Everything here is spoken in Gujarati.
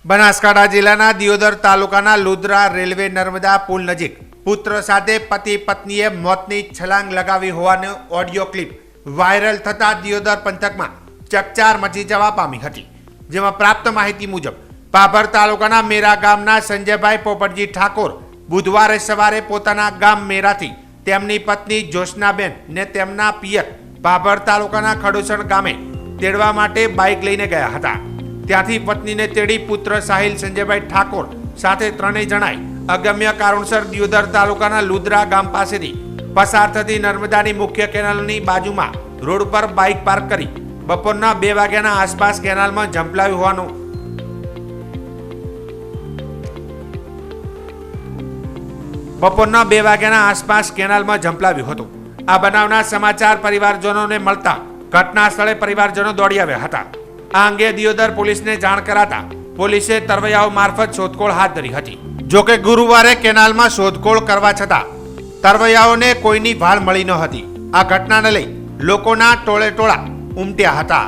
બનાસકાંઠા જિલ્લાના દિયોદર તાલુકાના લુદ્રા રેલવે નર્મદા પુલ નજીક પુત્ર સાથે પતિ પત્નીએ મોતની છલાંગ લગાવી હોવાનો ઓડિયો ક્લિપ વાયરલ થતા દિયોદર પંથકમાં ચકચાર મચી જવા પામી હતી। જેમાં પ્રાપ્ત માહિતી મુજબ પાભર તાલુકાના મેરા ગામના સંજયભાઈ પોપટજી ઠાકોર બુધવારે સવારે પોતાના ગામ મેરાથી તેમની પત્ની જોશનાબેન ને તેમના પિયર પાભર તાલુકાના ખડોસણ ગામે તેડવા માટે બાઇક લઈને ગયા હતા। ત્યાંથી પત્નીને તેડી પુત્ર સાહિલ સંજયભાઈ ઠાકોર સાથે ત્રણેય જણાએ અગમ્ય કારણોસર દિયોદર તાલુકાના લુદ્રા ગામ પાસેથી પસાર થતી નર્મદાની મુખ્ય કેનાલની બાજુમાં રોડ પર બાઇક પાર્ક કરી બપોરના 2 વાગ્યાના આસપાસ કેનાલમાં ઝંપલાવ્યું હોવાનું હતું। આ બનાવના સમાચાર પરિવારજનોને મળતા ઘટના સ્થળે પરિવારજનો દોડી આવ્યા હતા। આ અંગે દિયોદર પોલીસને જાણ કરાતા પોલીસે તરવૈયાઓ મારફત શોધખોળ હાથ ધરી હતી। જોકે ગુરુવારે કેનાલમાં શોધખોળ કરવા છતાં તરવૈયાઓને કોઈની ભાળ મળી ન હતી। આ ઘટનાને લઈ લોકોના ટોળે ટોળા ઉમટ્યા હતા।